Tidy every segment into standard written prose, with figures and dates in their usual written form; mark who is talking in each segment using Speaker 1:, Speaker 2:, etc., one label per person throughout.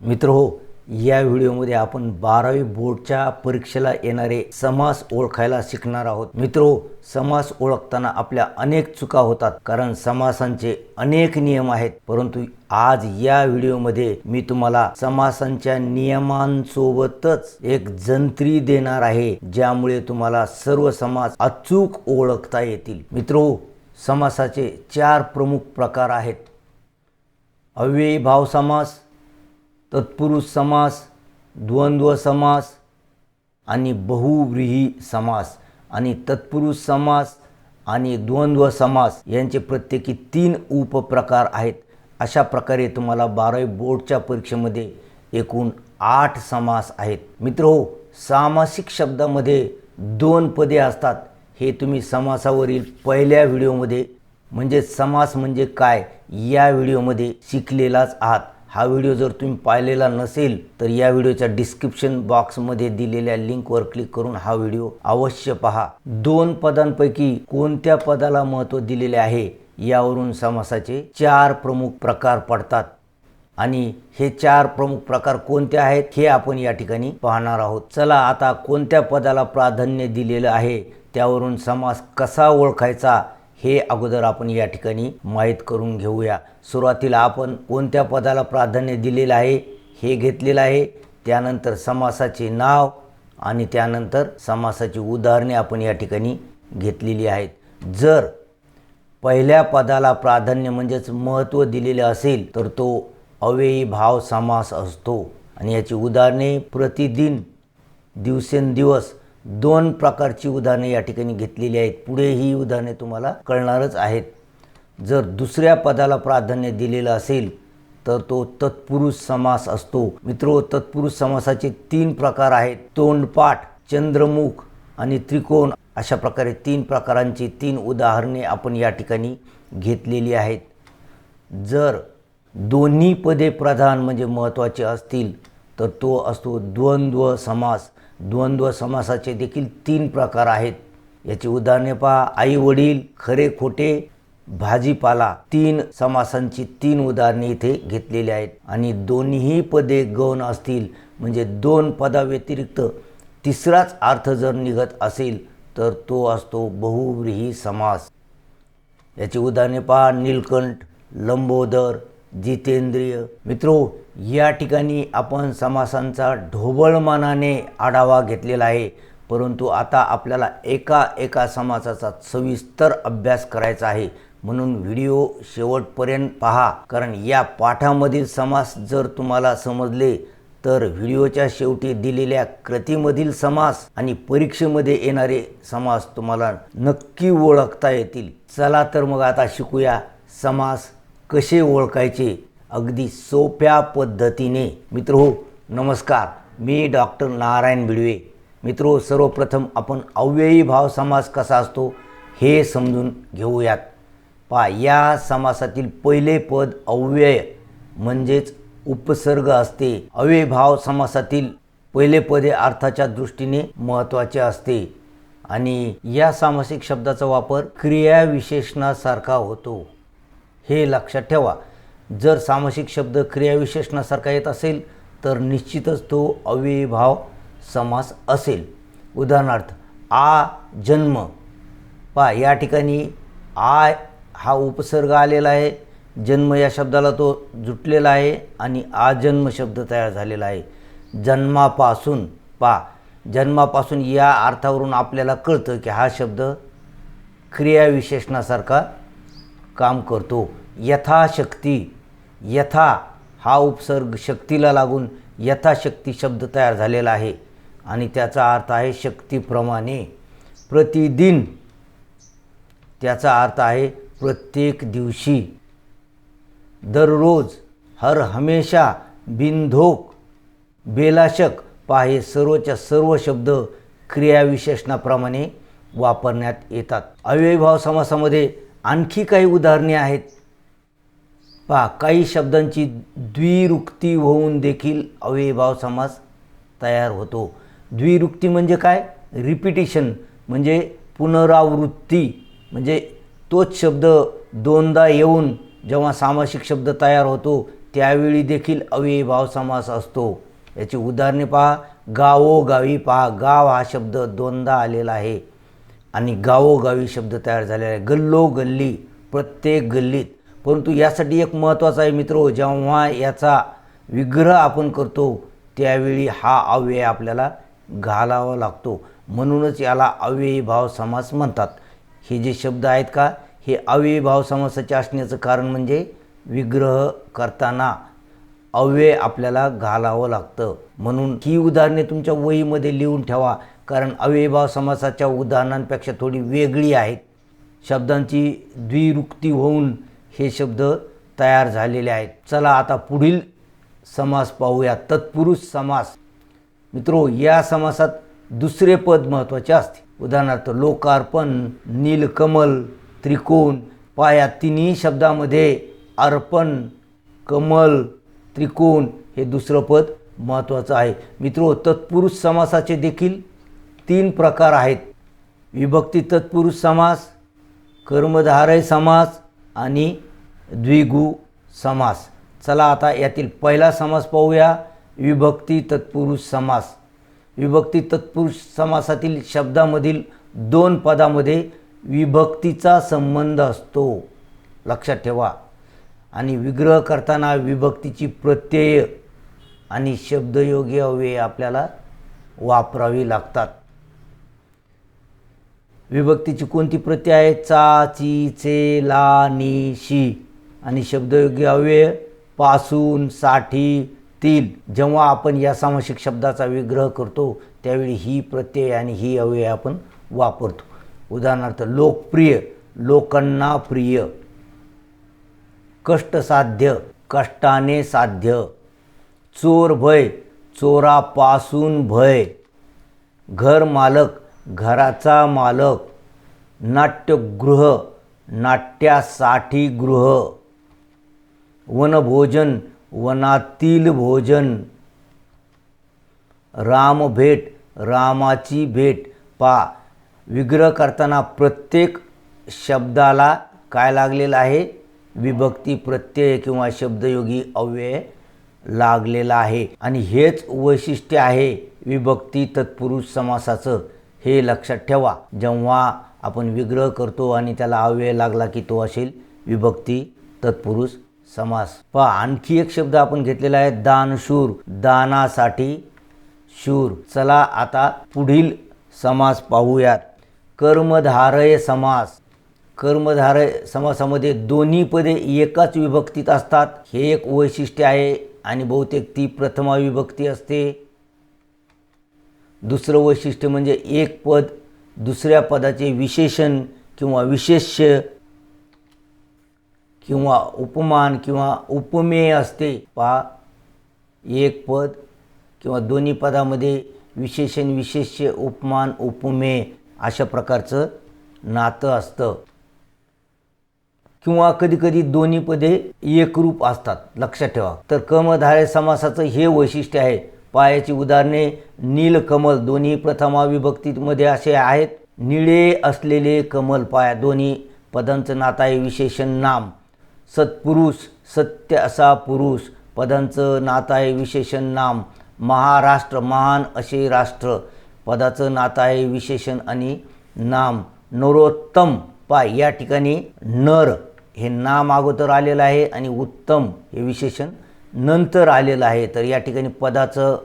Speaker 1: मित्रहो, या व्हिडिओमध्ये आपण 12वी बोर्डच्या परीक्षेला येणारे समास ओळखायला शिकणार आहोत। मित्रहो, समास ओळखताना आपल्या अनेक चुका होतात कारण समासांचे अनेक नियम आहेत। परंतु आज या व्हिडिओमध्ये मी तुम्हाला समासांच्या नियमांसोबतच एक जंत्री देणार आहे, ज्यामुळे तुम्हाला सर्व समास अचूक ओळखता येतील। मित्रहो, समासाचे 4 प्रमुख प्रकार आहेत। अव्ययी भाव समास, तत्पुरुष समास, द्वंद्व समास आणि बहुव्रीही समास। आणि तत्पुरुष समास आणि द्वंद्व समास यांचे प्रत्येकी 3 उपप्रकार आहेत। अशा प्रकारे तुम्हाला 12वी बोर्डच्या परीक्षेमध्ये एकूण 8 समास आहेत। मित्रहो, सामासिक शब्दामध्ये 2 पदे असतात। हे तुम्ही समासावरील पहिल्या व्हिडिओमध्ये म्हणजे समास म्हणजे काय या व्हिडिओमध्ये शिकलेलाच आहात। हा व्हिडिओ जर तुम्ही पाहिलेला नसेल तर या व्हिडिओच्या डिस्क्रिप्शन बॉक्समध्ये दिलेल्या लिंकवर क्लिक करून हा व्हिडिओ अवश्य पहा। 2 पदांपैकी कोणत्या पदाला महत्त्व दिलेले आहे यावरून समासाचे 4 प्रमुख प्रकार पडतात आणि हे 4 प्रमुख प्रकार कोणते आहेत हे आपण या ठिकाणी पाहणार आहोत। चला आता कोणत्या पदाला प्राधान्य दिलेले आहे त्यावरून समास कसा ओळखायचा हे अगोदर आपण या ठिकाणी माहित करून घेऊया। सुरुवातीला आपण कोणत्या पदाला प्राधान्य दिलेले आहे हे घेतलेले आहे, त्यानंतर समासाचे नाव आणि त्यानंतर समासाची उदाहरणे आपण या ठिकाणी घेतलेली आहेत। जर पहिल्या पदाला प्राधान्य म्हणजेच महत्त्व दिलेले असेल तर तो अव्ययी भाव समास असतो आणि याची उदाहरणे प्रतिदिन, दिवसेंदिवस 2 प्रकारची उदाहरणे या ठिकाणी घेतलेली आहेत। पुढे ही उदाहरणे तुम्हाला कळणारच आहेत। जर दुसऱ्या पदाला प्राधान्य दिलेलं असेल तर तो तत्पुरुष समास असतो। मित्रो, तत्पुरुष समासाचे 3 प्रकार आहेत। तोंडपाठ, चंद्रमुख आणि त्रिकोण अशा प्रकारे 3 प्रकारांची 3 उदाहरणे आपण या ठिकाणी घेतलेली आहेत। जर दोन्ही पदे प्रधान म्हणजे महत्त्वाचे असतील तर तो असतो द्वंद्व समास। द्वंद्व समासाचे देखील 3 प्रकार आहेत। याची उदाहरणे पहा। आई वडील, खरे खोटे, भाजीपाला। 3 समासांची 3 उदाहरणे इथे घेतलेली आहेत। आणि दोन्ही पदे गौण असतील म्हणजे 2 पदाव्यतिरिक्त तिसराच अर्थ जर निघत असेल तर तो असतो बहुव्रीही समास। याची उदाहरणे पहा। नीलकंठ, लंबोदर, जितेंद्रिय। मित्रो, या ठिकाणी आपण समासांचा ढोबळमानाने आढावा घेतलेला आहे, परंतु आता आपल्याला एका समासाचा सविस्तर अभ्यास करायचा आहे। म्हणून व्हिडिओ शेवटपर्यंत पहा, कारण या पाठामधील समास जर तुम्हाला समजले तर व्हिडिओच्या शेवटी दिलेल्या कृतीमधील समास आणि परीक्षेमध्ये येणारे समास तुम्हाला नक्की ओळखता येतील। चला तर मग आता शिकूया समास कसे ओळखायचे अगदी सोप्या पद्धतीने। मित्रहो, नमस्कार, मी डॉक्टर नारायण भिडवे। मित्रो, सर्वप्रथम आपण अव्ययी भाव समास कसा असतो हे समजून घेऊयात। पहा, या समासातील पहिले पद अव्यय म्हणजेच उपसर्ग असते। अव्ययी भाव समासातील पहिले पदे अर्थाच्या दृष्टीने महत्त्वाचे असते आणि या सामासिक शब्दाचा वापर क्रियाविशेषणासारखा होतो, हे लक्षात ठेवा। जर सामासिक शब्द क्रियाविशेषणासारखा येत असेल तर निश्चितच तो अव्ययी भाव समास असेल। उदाहरणार्थ, आ जन्म। पहा, या ठिकाणी आ हा उपसर्ग आलेला आहे, जन्म या शब्दाला तो जुटलेला आहे आणि आजन्म शब्द तयार झालेला आहे। जन्मापासून, पहा, जन्मापासून या अर्थावरून आपल्याला कळतं की हा शब्द क्रियाविशेषणासारखा काम करतो। यथाशक्ती, यथा हा उपसर्ग शक्तीला लागून यथाशक्ती शब्द तयार झालेला आहे आणि त्याचा अर्थ आहे शक्तीप्रमाणे। प्रतिदिन, त्याचा अर्थ आहे प्रत्येक दिवशी। दररोज, हर हमेशा, बिनधोक, बेलाशक। पहा, हे सर्वच्या सर्व शब्द क्रियाविशेषणाप्रमाणे वापरण्यात येतात। अव्ययी भाव समासामध्ये आणखी काही उदाहरणे आहेत। पहा, काही शब्दांची द्विरुक्ती होऊन देखील अव्ययी भाव समास तयार होतो। द्विरुक्ती म्हणजे काय? रिपिटिशन म्हणजे पुनरावृत्ती, म्हणजे तोच शब्द दोनदा येऊन जेव्हा सामासिक शब्द तयार होतो त्यावेळी देखील अव्ययीभाव समास असतो. याची उदाहरणे पहा. गावोगावी पहा, गाव हा शब्द दोनदा आलेला आहे आणि गावोगावी शब्द तयार झालेला आहे. गल्लोगल्ली, प्रत्येक गल्लीत. परंतु यासाठी एक महत्त्वाचं आहे मित्रो, जेव्हा याचा विग्रह आपण करतो त्यावेळी हा अव्यय आपल्याला घालावा लागतो. म्हणूनच याला अव्ययीभाव समास म्हणतात. हे जे शब्द आहेत का, हे अव्ययीभाव समासाचे असण्याचं कारण म्हणजे विग्रह करताना अव्यय आपल्याला घालावं लागतं. म्हणून ही उदाहरणे तुमच्या वहीमध्ये लिहून ठेवा, कारण अव्ययीभाव समासाच्या उदाहरणांपेक्षा थोडी वेगळी आहेत. शब्दांची द्विरुक्ती होऊन हे शब्द तयार झालेले आहेत. चला आता पुढील समास पाहूया, तत्पुरुष समास. मित्रो, या समासात दुसरे पद महत्त्वाचे असते. उदाहरणार्थ लोकार्पण, नीलकमल, त्रिकोण. पहा, या तिन्ही शब्दामध्ये अर्पण, कमल, त्रिकोण हे दुसरं पद महत्त्वाचं आहे. मित्रो, तत्पुरुष समासाचे देखील 3 प्रकार आहेत. विभक्ती तत्पुरुष समास, कर्मधारय समास आणि द्विगु समास. चला आता यातील पहिला समास पाहूया, विभक्ती तत्पुरुष समास. विभक्ती तत्पुरुष समासातील शब्दामधील 2 पदामध्ये विभक्तीचा संबंध असतो, लक्षात ठेवा. आणि विग्रह करताना विभक्तीची प्रत्यय आणि शब्दयोगी अव्यय आपल्याला वापरावी लागतात. विभक्तीची कोणती प्रत्यय आहे? चा, ची, चे, ला, नी, शी. आणि शब्दयोगी अव्यय पासून, साठी, तील. जेव्हा आपण या सामासिक शब्दाचा विग्रह करतो त्यावेळी ही प्रत्यय आणि ही अव्यय आपण वापरतो. उदाहरणार्थ लोकप्रिय, लोकांना प्रिय. कष्टसाध्य, कष्टाने साध्य. चोर भय, चोरापासून भय. घर मालक, घराचा मालक. नाट्यगृह, नाट्यासाठी गृह. वनभोजन, वनातील भोजन. रामभेट, रामाची भेट. पहा, विग्रह करताना प्रत्येक शब्दाला काय लागलेलं आहे? विभक्ती प्रत्यय किंवा शब्दयोगी अव्यय लागलेला आहे. आणि हेच वैशिष्ट्य आहे विभक्ती तत्पुरुष समासाचं. हे लक्षात ठेवा. जेव्हा आपण विग्रह करतो आणि त्याला अव्यय लागला की तो असेल विभक्ती तत्पुरुष समास. पहा, आणखी एक शब्द आपण घेतलेला आहे, दानशूर, दानासाठी शूर. चला आता पुढील समास पाहूयात, कर्मधारय समास. कर्मधारय समासामध्ये दोन्ही पदे एकाच विभक्तीत असतात. हे एक वैशिष्ट्य आहे आणि बहुतेक ती प्रथमा विभक्ती असते. दुसरं वैशिष्ट्य म्हणजे एक पद दुसऱ्या पदाचे विशेषण किंवा विशेष्य किंवा उपमान किंवा उपमेय असते. पहा, एक पद किंवा दोन्ही पदामध्ये विशेषण, विशेष्य, उपमान, उपमेय अशा प्रकारचं नातं असतं. किंवा कधीकधी दोन्ही पदे एकरूप असतात, लक्षात ठेवा. तर कर्मधारय समासाचं हे वैशिष्ट्य आहे. पायाची उदाहरणे, नीलकमल, दोन्ही प्रथमा विभक्तीमध्ये असे आहेत. निळे असलेले कमल. पाया, दोन्ही पदांचं नातं आहे विशेषण नाम. सत्पुरुष, सत्य असा पुरुष, पदांचं नातं आहे विशेषण नाम. महाराष्ट्र, महान असे राष्ट्र, पदाचं नातं आहे विशेषण आणि नाम. नरोत्तम, पाय, या ठिकाणी नर हे नाम अगोदर आलेलं आहे आणि उत्तम हे विशेषण नंतर आलेलं आहे. तर या ठिकाणी पदाचं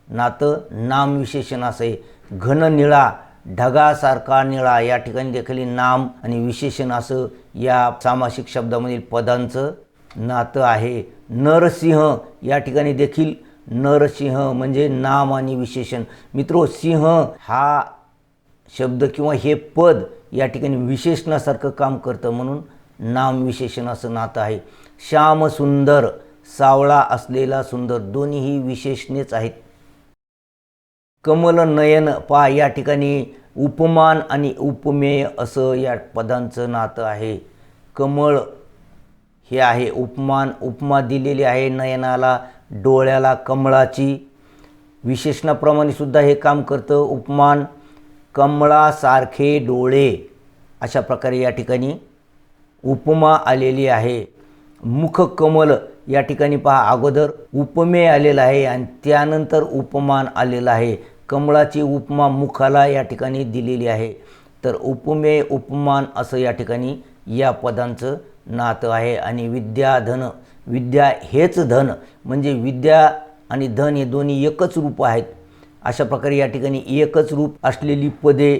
Speaker 1: नातं नाम विशेषण असे. घन निळा, ढगासारखा निळा, या ठिकाणी देखील नाम आणि विशेषण असं या सामासिक शब्दामधील पदांचं नातं आहे. नरसिंह, या ठिकाणी देखील नरसिंह म्हणजे नाम आणि विशेषण. मित्रो, सिंह हा शब्द किंवा हे पद या ठिकाणी विशेषणासारखं काम करतं, म्हणून नाम विशेषण असं नातं आहे. श्याम सुंदर, सावळा असलेला सुंदर, दोन्हीही विशेषणेच आहेत. कमल नयन, पहा, या ठिकाणी उपमान आणि उपमेय असं या पदांचं नातं आहे. कमळ हे आहे उपमान, उपमा दिलेली आहे नयनाला, डोळ्याला कमळाची. विशेषणाप्रमाणे सुद्धा हे काम करतं उपमान. कमळासारखे डोळे, अशा प्रकारे या ठिकाणी उपमा आलेली आहे. मुख कमल, या ठिकाणी पहा, अगोदर उपमेय आलेलं आहे आणि त्यानंतर उपमान आलेलं आहे. कमळाची उपमा मुखाला या ठिकाणी दिलेली आहे. तर उपमेय उपमान असं या ठिकाणी या पदांचं नातं आहे. आणि विद्या धन, विद्या हेच धन, म्हणजे विद्या आणि धन हे दोन्ही एकच रूप आहेत. अशा प्रकारे या ठिकाणी एकच रूप असलेली पदे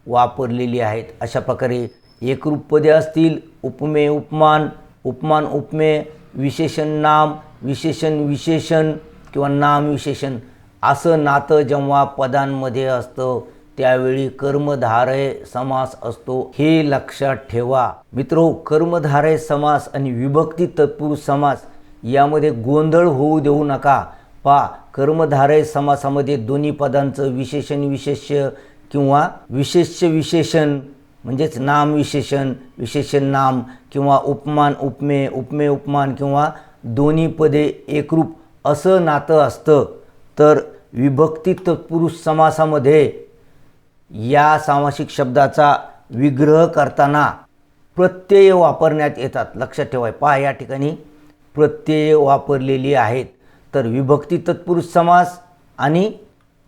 Speaker 1: वापरलेली आहेत. अशा प्रकारे एकरूप पदे असतील, उपमेय उपमान, उपमान उपमेय, विशेषण नाम, विशेषण विशेषण किंवा नाम विशेषण, असं नातं जेव्हा पदांमध्ये असतं त्यावेळी कर्मधारय समास असतो. हे लक्षात ठेवा मित्रो. कर्मधारय समास आणि विभक्ती तत्पुरुष समास यामध्ये गोंधळ होऊ देऊ नका. पहा, कर्मधारय समासामध्ये दोन्ही पदांचं विशेषण विशेष्य किंवा विशेष्य विशेषण म्हणजेच नाम विशेषण विशेषण नाम किंवा उपमान उपमेय उपमेय उपमान किंवा दोन्ही पदे एकरूप असं नातं असतं. तर विभक्ती तत्पुरुष समासामध्ये या सामासिक शब्दाचा विग्रह करताना प्रत्यय वापरण्यात येतात. लक्षात ठेवा. पहा, या ठिकाणी प्रत्यय वापरलेली आहेत. तर विभक्ती तत्पुरुष समास आणि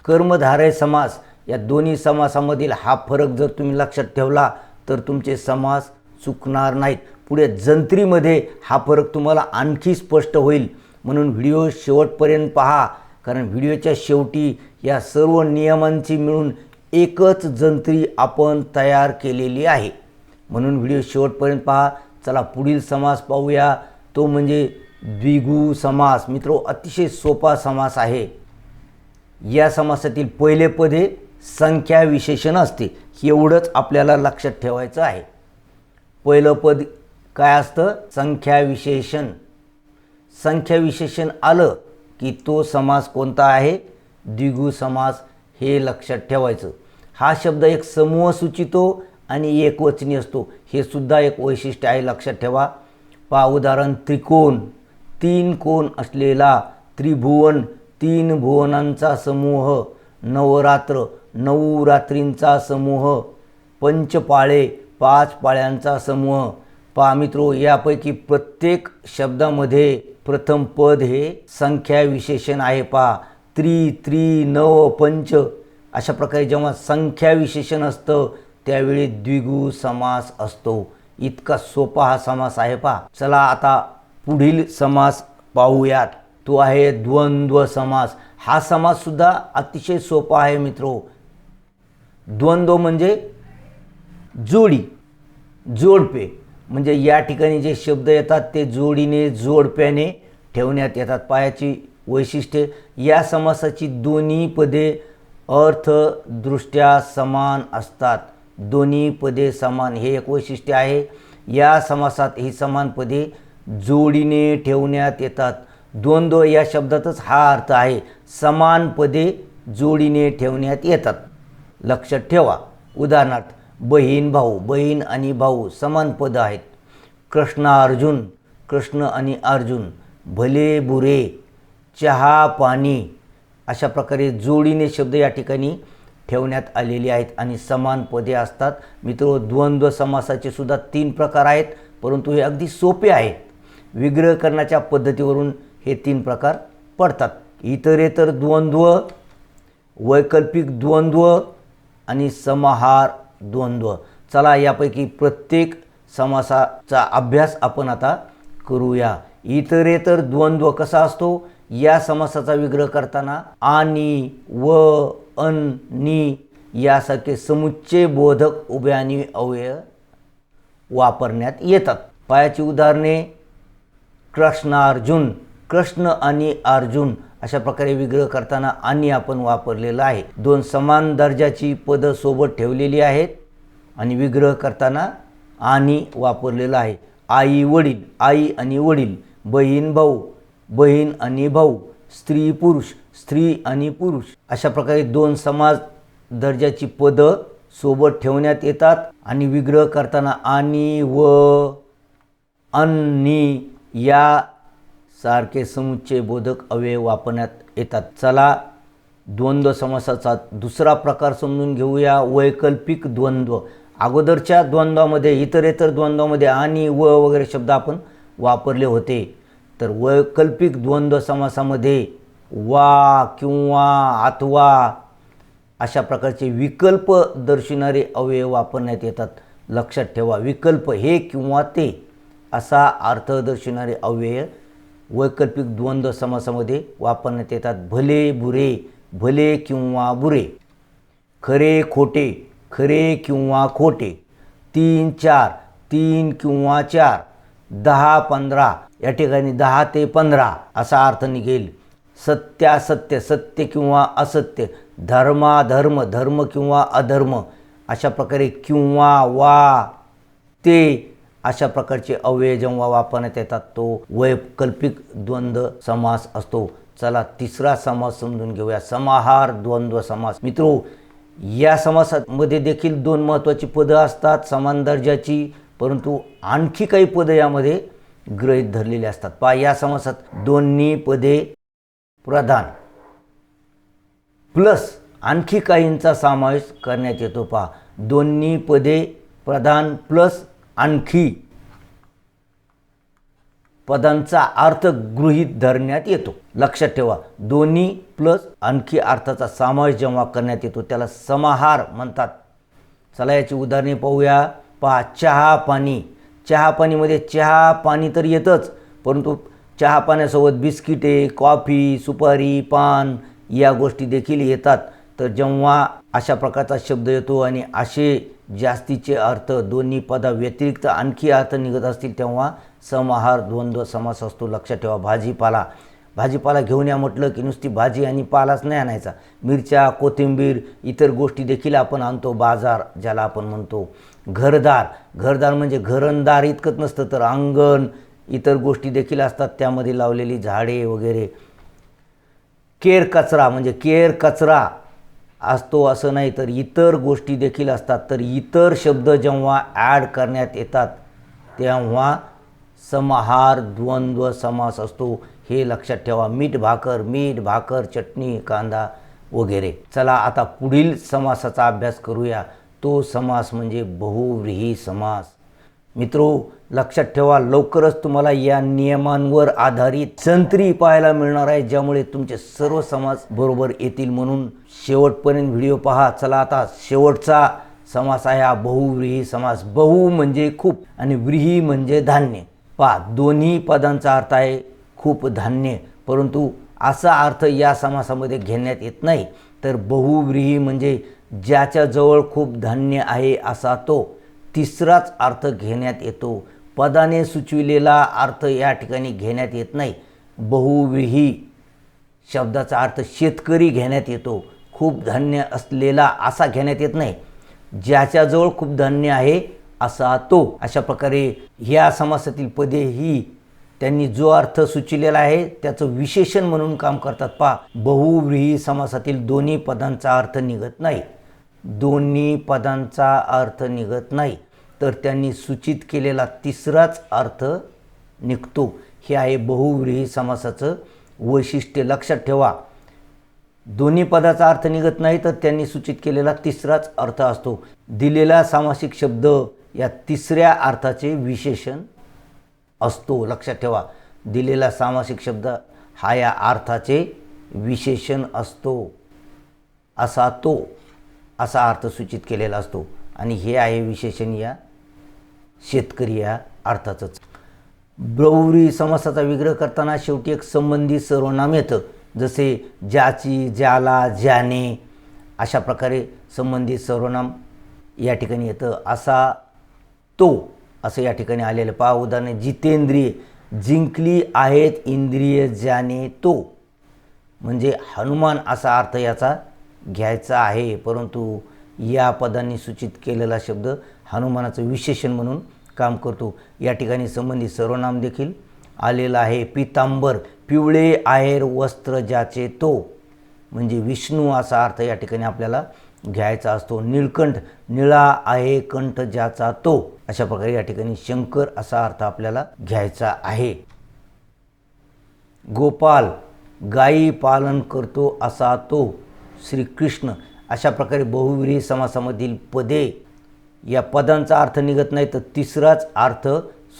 Speaker 1: कर्मधारय समास या दोन्ही समासामधील हा फरक जर तुम्ही लक्षात ठेवला तर तुमचे समास चुकणार नाहीत. पुढे जंत्रीमध्ये हा फरक तुम्हाला आणखी स्पष्ट होईल. म्हणून व्हिडिओ शेवटपर्यंत पहा, कारण व्हिडिओच्या शेवटी या सर्व नियमांची मिळून एकच जंत्री आपण तयार केलेली आहे. म्हणून व्हिडिओ शेवटपर्यंत पहा. चला पुढील समास पाहूया, तो म्हणजे द्विगु समास. मित्रो, अतिशय सोपा समास आहे. या समासातील पहिले पद हे संख्या विशेषण असते. एवढंच आपल्याला लक्षात ठेवायचं आहे. पहिलं पद काय असतं? संख्या विशेषण. संख्या विशेषण आलं की तो समास कोणता आहे? द्विगु समास. हे लक्षात ठेवायचं. हा शब्द एक समूह सूचितो आणि एकवचनी असतो. हे सुद्धा एक वैशिष्ट्य आहे, लक्षात ठेवा. पहा उदाहरण, त्रिकोण, तीन कोण असलेला. त्रिभुवन, तीन भुवनांचा समूह. नवरात्र, नऊ रात्रींचा समूह. पंचपाळे, पाच पाळ्यांचा समूह. पहा मित्रो, यापैकी प्रत्येक शब्दामध्ये प्रथम पद हे संख्या विशेषण आहे. पहा, त्रि, नव, पंच. अशा प्रकारे जेव्हा संख्या विशेषण असतं त्यावेळी द्विगु समास असतो. इतका सोपा हा समास आहे. पहा, चला आता पुढील समास पाहूयात. तो आहे द्वंद्व समास. हा समास सुद्धा अतिशय सोपा आहे मित्रो. द्वंद्व म्हणजे जोडी, जोडपे. म्हणजे या ठिकाणी जे शब्द येतात ते जोडीने जोडप्याने ठेवण्यात येतात. पायाची वैशिष्ट्ये, या समासाची दोन्ही पदे अर्थदृष्ट्या समान असतात. दोन्ही पदे समान, हे एक वैशिष्ट्य आहे. या समासात ही समान पदे जोडीने ठेवण्यात येतात. द्वंद्व या शब्दातच हा अर्थ आहे. समान पदे जोडीने ठेवण्यात येतात. लक्षात ठेवा. उदाहरणार्थ, बहीण भाऊ, बहीण आणि भाऊ समान पद आहेत. कृष्ण अर्जुन, कृष्ण आणि अर्जुन. भले बुरे, चहा पाणी. अशा प्रकारे जोडीने शब्द या ठिकाणी ठेवण्यात आलेले आहेत आणि समान पदे असतात. मित्रो, द्वंद्व समासाचे सुद्धा 3 प्रकार आहेत, परंतु हे अगदी सोपे आहेत. विग्रह करण्याच्या पद्धतीवरून हे 3 प्रकार पडतात. इतरेतर द्वंद्व, वैकल्पिक द्वंद्व आणि समाहार द्वंद्व. चला यापैकी प्रत्येक समासाचा अभ्यास आपण आता करूया. इतरेतर द्वंद्व कसा असतो? या समासाचा विग्रह करताना आणि, व, अन, नि यासारखे समुच्चय बोधक उभय आणि अव्यय वापरण्यात येतात. पायाची उदाहरणे, कृष्ण अर्जुन, कृष्ण आणि अर्जुन. अशा प्रकारे विग्रह करताना आणि आपण वापरलेला आहे. 2 समान दर्जाची पदं सोबत ठेवलेली आहेत आणि विग्रह करताना आणि वापरलेला आहे. आई वडील, आई आणि वडील. बहीण भाऊ, बहीण आणि भाऊ. स्त्री पुरुष, स्त्री आणि पुरुष. अशा प्रकारे 2 समान दर्जाची पदं सोबत ठेवण्यात येतात आणि विग्रह करताना आणि, व, आणि या सारखे समुच्चय बोधक अव्यय वापरण्यात येतात. चला द्वंद्व समासाचा दुसरा प्रकार समजून घेऊया, वैकल्पिक द्वंद्व. अगोदरच्या द्वंद्वामध्ये, इतरेतर द्वंद्वामध्ये आणि, व वगैरे शब्द आपण वापरले होते. तर वैकल्पिक द्वंद्व समासामध्ये वा किंवा अथवा अशा प्रकारचे विकल्प दर्शविणारे अवयव वापरण्यात येतात. लक्षात ठेवा, विकल्प हे किंवा ते असा अर्थ दर्शविणारे अव्यय वैकल्पिक द्वंद्व समासामध्ये वापरण्यात येतात. भले बुरे, भले किंवा बुरे. खरे खोटे, खरे किंवा खोटे. 3 4, 3 किंवा 4. 10 15, या ठिकाणी 10 ते 15 असा अर्थ निघेल. सत्यासत्य, सत्य किंवा असत्य. धर्माधर्म, धर्म किंवा अधर्म. अशा प्रकारे किंवा वा ते अशा प्रकारचे अव्यय जेव्हा वापरण्यात येतात तो वैकल्पिक द्वंद्व समास असतो. चला तिसरा समास समजून घेऊया, समाहार द्वंद्व समास. मित्रो, या समासामध्ये देखील 2 महत्त्वाची पदं असतात समान दर्जाची, परंतु आणखी काही पदं यामध्ये गृहीत धरलेली असतात. पहा, या समासात दोन्ही पदे प्रधान प्लस आणखी काहींचा समावेश करण्यात येतो. पहा, दोन्ही पदे प्रधान प्लस आणखी पदांचा अर्थ गृहीत धरण्यात येतो. लक्षात ठेवा, दोन्ही प्लस आणखी अर्थाचा समावेश जेव्हा करण्यात येतो त्याला समाहार म्हणतात. चला याची उदाहरणे पाहूया. पहा, चहा पाणी. चहा पाणीमध्ये चहा पाणी तर येतच, परंतु चहा पाण्यासोबत बिस्किटे, कॉफी, सुपारी, पान या गोष्टी देखील येतात. तर जेव्हा अशा प्रकारचा शब्द येतो आणि असे जास्तीचे अर्थ दोन्ही पदाव्यतिरिक्त आणखी अर्थ निघत असतील तेव्हा समाहार द्वंद्व समास असतो. लक्षात ठेवा, भाजीपाला. भाजीपाला घेऊन या म्हटलं की नुसती भाजी आणि पालाच नाही आणायचा. मिरच्या, कोथिंबीर, इतर गोष्टी देखील आपण आणतो, बाजार ज्याला आपण म्हणतो. घरदार. घरदार म्हणजे घरंदार इतकंच नसतं तर अंगण, इतर गोष्टी देखील असतात त्यामध्ये लावलेली झाडे वगैरे. केर कचरा म्हणजे केर कचरा असतो असं नाही तर इतर गोष्टी देखील असतात. तर इतर शब्द जेव्हा ॲड करण्यात येतात तेव्हा समाहार द्वंद्व समास असतो. हे लक्षात ठेवा. मीठ भाकर, चटणी, कांदा वगैरे. चला आता पुढील समासाचा अभ्यास करूया. तो समास म्हणजे बहुव्रीही समास. मित्रो, लक्षात ठेवा, लवकरच तुम्हाला या नियमांवर आधारित संत्री पाहायला मिळणार आहे ज्यामुळे तुमचे सर्व समास बरोबर येतील. म्हणून शेवटपर्यंत व्हिडिओ पहा. चला आता शेवटचा समास आहे हा बहुव्रीही समास. बहु म्हणजे खूप आणि व्रीही म्हणजे धान्य. पहा, दोन्ही पदांचा अर्थ आहे खूप धान्य, परंतु असा अर्थ या समासामध्ये घेण्यात येत नाही. तर बहुव्रीही म्हणजे ज्याच्याजवळ खूप धान्य आहे असा तो तिसराच अर्थ घेण्यात येतो. पदाने सुचविलेला अर्थ या ठिकाणी घेण्यात येत नाही. बहुव्रीही शब्दाचा अर्थ शेतकरी घेण्यात येतो. खूप धान्य असलेला असा घेण्यात येत नाही. ज्याच्याजवळ खूप धान्य आहे असा तो. अशा प्रकारे ह्या समासातील पदे ही त्यांनी जो अर्थ सुचविलेला आहे त्याचं विशेषण म्हणून काम करतात. पहा, बहुव्रीही समासातील दोन्ही पदांचा अर्थ निघत नाही. दोन्ही पदांचा अर्थ निघत नाही तर त्यांनी सूचित केलेला तिसराच अर्थ निघतो. हे आहे बहुव्रीही समासाचं वैशिष्ट्य. लक्षात ठेवा, दोन्ही पदाचा अर्थ निघत नाही तर त्यांनी सूचित केलेला तिसराच अर्थ असतो. दिलेला सामासिक शब्द या तिसऱ्या अर्थाचे विशेषण असतो. लक्षात ठेवा, दिलेला सामासिक शब्द हा या अर्थाचे विशेषण असतो. असा तो असा अर्थ सूचित केलेला असतो आणि हे आहे विशेषण या शेतकरी या अर्थाचंच. बहुव्रीही समासाचा विग्रह करताना शेवटी एक संबंधी सर्वनाम येतं. जसे ज्याची, ज्याला, ज्याने अशा प्रकारे संबंधित सर्वनाम या ठिकाणी येतं. असा तो असं या ठिकाणी आलेलं. पहा उदाहरणे, जितेंद्रिय. जिंकली आहेत इंद्रिय ज्याने तो. म्हणजे हनुमान असा अर्थ याचा घ्यायचा आहे, परंतु या पदांनी सूचित केलेला शब्द हनुमानाचं विशेषण म्हणून काम करतो. या ठिकाणी संबंधित सर्वनाम देखील आलेलं आहे. पितांबर. पिवळे आहेर वस्त्र ज्याचे तो. म्हणजे विष्णू असा अर्थ या ठिकाणी आपल्याला घ्यायचा असतो. निळकंठ. निळा आहे कंठ ज्याचा तो. अशा प्रकारे या ठिकाणी शंकर असा अर्थ आपल्याला घ्यायचा आहे. गोपाल. गायी पालन करतो असा तो. श्रीकृष्ण. अशा प्रकारे बहुव्रीही समासामधील पदे या पदांचा अर्थ निघत नाही तर तिसराच अर्थ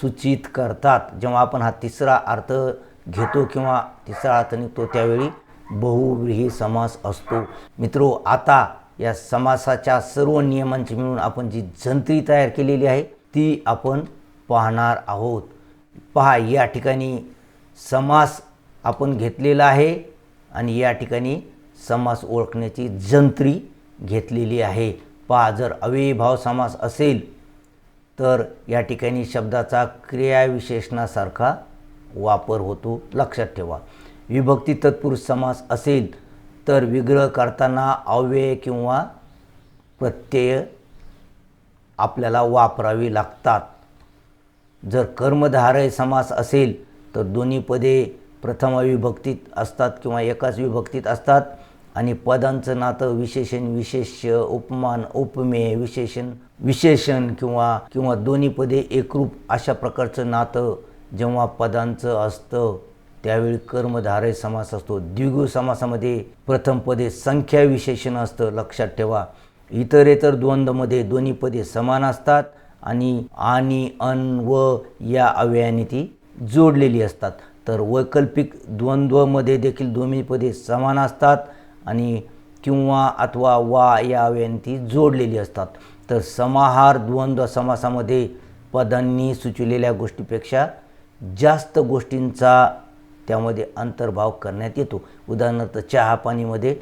Speaker 1: सूचित करतात. जेव्हा आपण हा तिसरा अर्थ घेतो किंवा तिसरा अर्थ निघतो त्यावेळी बहुव्रीही समास असतो. मित्रो, आता या समासाच्या सर्व नियमांची मिळून आपण जी जंत्री तयार केलेली आहे ती आपण पाहणार आहोत. पहा, या ठिकाणी समास आपण घेतलेला आहे आणि या ठिकाणी समास ओळखण्याची जंत्री घेतलेली आहे. पहा, जर अव्ययीभाव समास असेल तर या ठिकाणी शब्दाचा क्रियाविशेषणासारखा वापर होतो, लक्षात ठेवा. विभक्ती तत्पुरुष समास असेल तर विग्रह करताना अव्यय किंवा प्रत्यय आपल्याला वापरावी लागतात. जर कर्मधारय समास असेल तर दोन्ही पदे प्रथम विभक्तीत असतात किंवा एकाच विभक्तीत असतात आणि पदांचं नातं विशेषण विशेष्य, उपमान उपमेय, विशेषण किंवा दोन्ही पदे एकरूप अशा प्रकारचं नातं जेव्हा पदांचं असतं त्यावेळी कर्मधारय समास असतो. द्विगु समासामध्ये प्रथम पदे संख्या विशेषण असतं, लक्षात ठेवा. इतरेतर द्वंद्वमध्ये दोन्ही पदे समान असतात आणि अन व या अव्ययाने ती जोडलेली असतात. तर वैकल्पिक द्वंद्वमध्ये देखील दोन्ही पदे समान असतात आणि किंवा अथवा वा या अव्ययाने ती जोडलेली असतात. तर समाहार द्वंद्व समासामध्ये पदांनी सुचवलेल्या गोष्टीपेक्षा जास्त गोष्टींचा त्यामध्ये अंतर्भाव करण्यात येतो. उदाहरणार्थ चहा पाणीमध्ये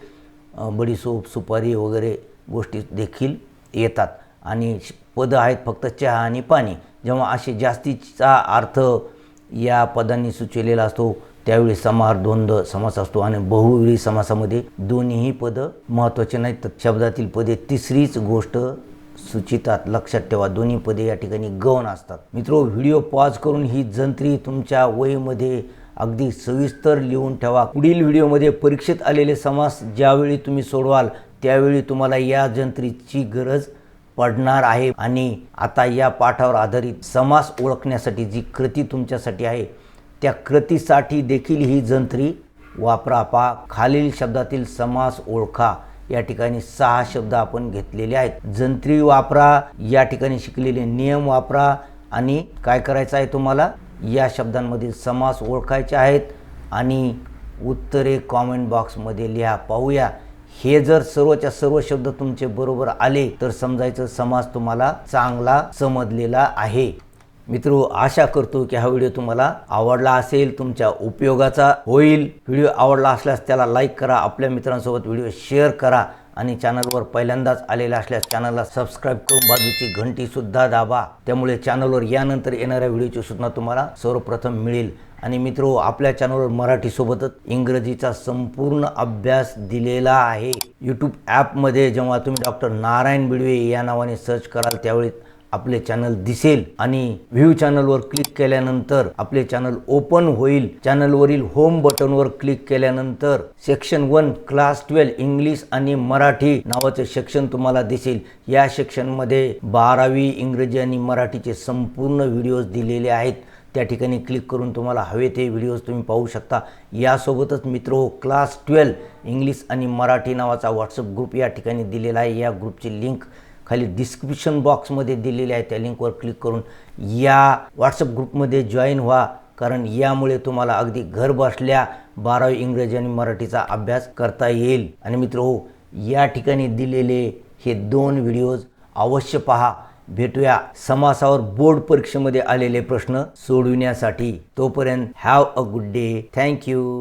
Speaker 1: बडीसोप, सुपारी वगैरे गोष्टी देखील येतात आणि पदं आहेत फक्त चहा आणि पाणी. जेव्हा असे जास्तीचा अर्थ या पदांनी सुचवलेला असतो त्यावेळी समाहार द्वंद्व समास असतो. आणि बहुव्रीही समासामध्ये दोन्हीही पदं महत्त्वाचे नाहीत, तर शब्दातील पदे तिसरीच गोष्ट सूचितात, लक्षात ठेवा. दोन्ही पदे या ठिकाणी गौण असतात. मित्रो, व्हिडिओ पॉज करून ही जंत्री तुमच्या वहीमध्ये अगदी सविस्तर लिहून ठेवा. पुढील व्हिडिओमध्ये परीक्षेत आलेले समास ज्यावेळी तुम्ही सोडवाल त्यावेळी तुम्हाला या जंत्रीची गरज पडणार आहे. आणि आता या पाठावर आधारित समास ओळखण्यासाठी जी कृती तुमच्यासाठी आहे त्या कृतीसाठी देखील ही जंत्री वापरा. पहा, खालील शब्दातील समास ओळखा. या ठिकाणी 6 शब्द आपण घेतलेले आहेत. जंत्री वापरा, या ठिकाणी शिकलेले नियम वापरा आणि काय करायचं आहे तुम्हाला, या शब्दांमधील समास ओळखायचे आहेत आणि उत्तरे कॉमेंट बॉक्समध्ये लिहा. पाहूया, हे जर सर्वच्या सर्व शब्द तुमचे बरोबर आले तर समजायचं समास तुम्हाला चांगला समजलेला आहे. मित्रो, आशा करतो की हा व्हिडिओ तुम्हाला आवडला असेल, तुमच्या उपयोगाचा होईल. व्हिडिओ आवडला असल्यास त्याला लाईक करा, आपल्या मित्रांसोबत व्हिडिओ शेअर करा आणि चॅनलवर पहिल्यांदाच आलेला असल्यास चॅनलला सबस्क्राईब करून बाजूची घंटीसुद्धा दाबा. त्यामुळे चॅनलवर यानंतर येणाऱ्या व्हिडिओची सूचना तुम्हाला सर्वप्रथम मिळेल. आणि मित्रो, आपल्या चॅनलवर मराठीसोबतच इंग्रजीचा संपूर्ण अभ्यास दिलेला आहे. यूट्यूब ॲपमध्ये जेव्हा तुम्ही डॉक्टर नारायण बिडवे या नावाने सर्च कराल त्यावेळी आपले चॅनल दिसेल आणि व्ह्यू चॅनलवर क्लिक केल्यानंतर आपले चॅनल ओपन होईल. चॅनलवरील होम बटनवर क्लिक केल्यानंतर सेक्शन 1 क्लास 12 इंग्लिश आणि मराठी नावाचे सेक्शन तुम्हाला दिसेल. या सेक्शनमध्ये 12वी इंग्रजी आणि मराठीचे संपूर्ण व्हिडिओज दिलेले आहेत. त्या ठिकाणी क्लिक करून तुम्हाला हवे ते व्हिडिओज तुम्ही पाहू शकता. यासोबतच मित्रो, क्लास 12 इंग्लिश आणि मराठी नावाचा व्हॉट्सअप ग्रुप या ठिकाणी दिलेला आहे. या ग्रुपची लिंक खाली डिस्क्रिप्शन बॉक्समध्ये दिलेली आहे. त्या लिंकवर क्लिक करून या व्हॉट्सअप ग्रुपमध्ये जॉईन व्हा, कारण यामुळे तुम्हाला अगदी घर बसल्या 12वी इंग्रजी आणि मराठीचा अभ्यास करता येईल. आणि मित्रो, या ठिकाणी दिलेले हे 2 व्हिडिओज अवश्य पहा. भेटूया समासावर बोर्ड परीक्षेमध्ये आलेले प्रश्न सोडविण्यासाठी. तोपर्यंत have a good day. Thank you.